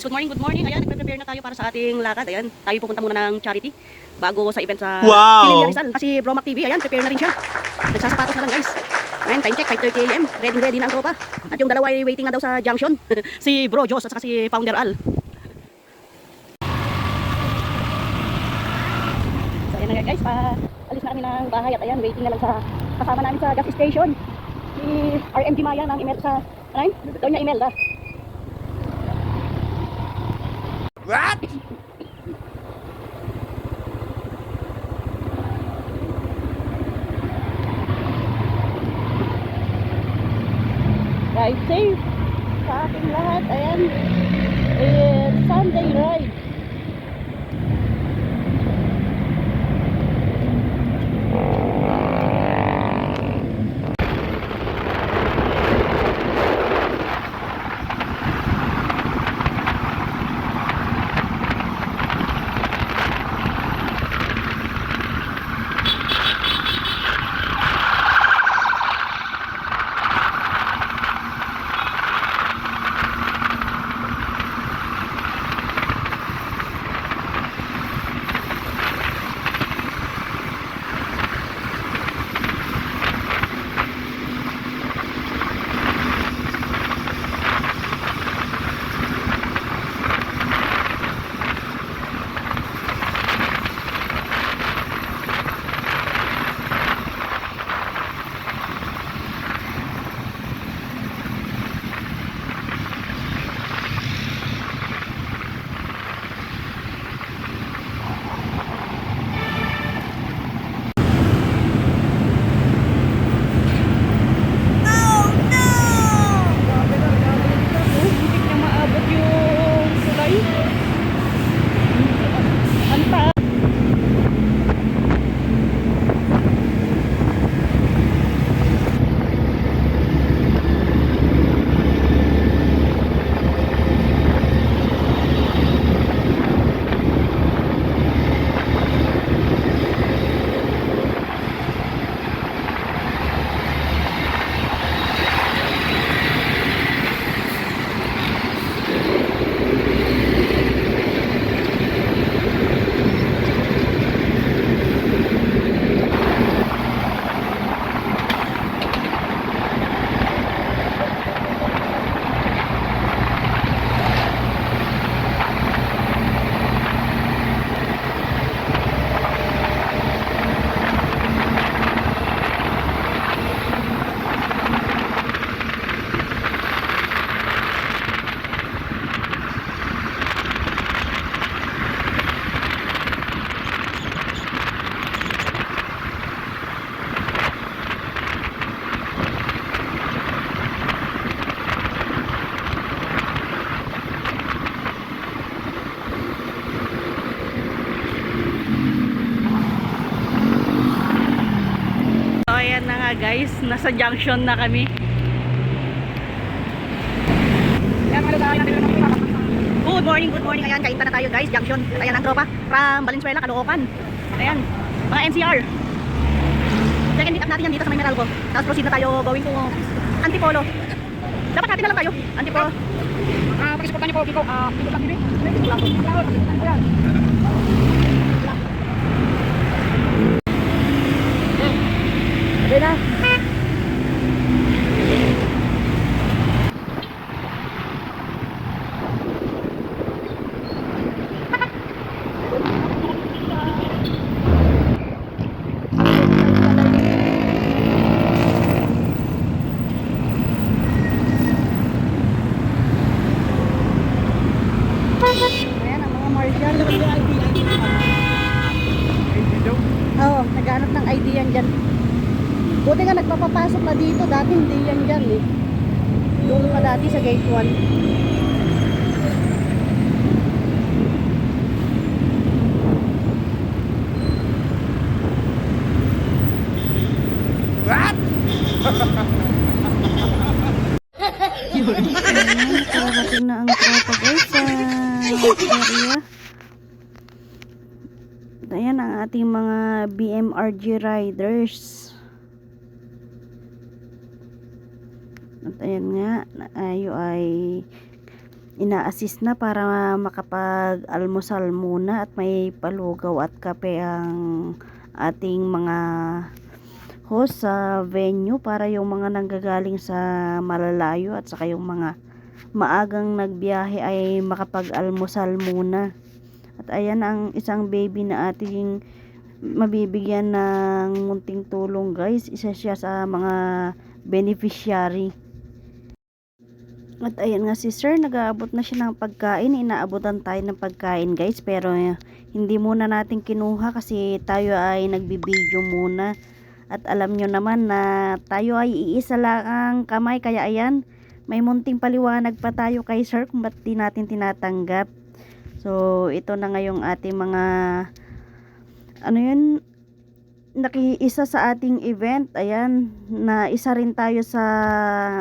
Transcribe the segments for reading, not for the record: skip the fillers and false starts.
guys, good morning. Ayan, nagpe-prepare na tayo para sa ating lakad. Ayan, tayo pupunta muna ng charity bago sa event sa Pililla Rizal. Kasi Bromac TV, ayan, prepare na rin siya. Nagsasapatos na lang guys. Ayan, time check, 5:30 AM. Ready na ang tropa. At yung dalawa ay waiting na daw sa junction. Si Bro Jos at saka si Founder Al. So ayan na guys, alis na kami ng bahay at ayan, waiting na lang sa kasama namin sa gas station. Si RMG Maya ng Imelda. Ano yun? Doña Imelda. What? Ride safe sa ating lahat. Ayan, it's Sunday ride. So ayan na nga guys, nasa junction na kami. Good morning. Ayan, kainta na tayo guys, junction. Ayan ang tropa from Valenzuela, Caloocan. Ayan, mga NCR. Second meet up natin yan dito sa may Meralco. Tapos proceed na tayo going to Antipolo. Dapat natin na lang tayo, Antipolo. Pag-supportan niyo po, Kiko. Kiko lang din. Ayan. Ayan na. Ayan ang mga marshal. Oo, naghanap ng ID yan dyan. Buti nga nagpapapasok na dito. Dati hindi yan dyan eh. Doon pa dati sa gate 1. What? Nakarating na ang tropa guys sa area. Ayan ang ating mga BMRG riders. At ayan nga, tayo ay ina-assist na para makapag-almusal muna at may palugaw at kape ang ating mga host sa venue para yung mga nanggagaling sa malalayo at saka yung mga maagang nagbiyahe ay makapag-almusal muna. At ayan ang isang baby na ating mabibigyan ng munting tulong guys. Isa siya sa mga beneficiary. At ayan nga si sir, nag-aabot na siya ng pagkain. Inaabutan tayo ng pagkain guys, pero hindi muna natin kinuha kasi tayo ay nagbibideo muna. At alam nyo naman na tayo ay iisa lang ang kamay, kaya ayan, may munting paliwanag pa tayo kay sir kung ba't di natin tinatanggap. So ito na ngayong ating mga nakiisa sa ating event. Ayan, na isa rin tayo sa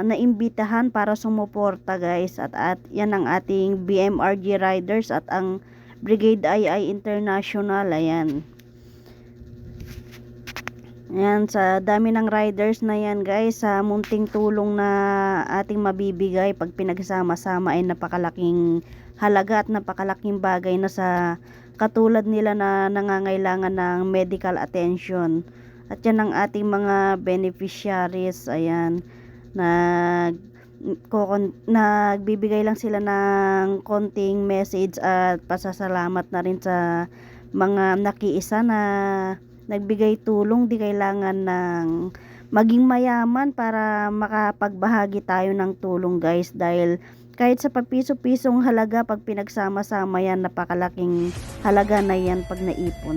naimbitahan para sumuporta guys. At yan ang ating BMRG Riders at ang Brigade II International. Ayan, sa dami ng riders na yan guys, sa munting tulong na ating mabibigay pag pinagsama-sama ay napakalaking halaga at napakalaking bagay na sa katulad nila na nangangailangan ng medical attention. At yan ang ating mga beneficiaries. Ayan, nagbibigay lang sila ng konting message at pasasalamat na rin sa mga nakiisa na nagbigay tulong. Di kailangan ng maging mayaman para makapagbahagi tayo ng tulong guys, dahil kahit sa papiso-pisong halaga pag pinagsama-sama yan, napakalaking halaga na yan pag naipon.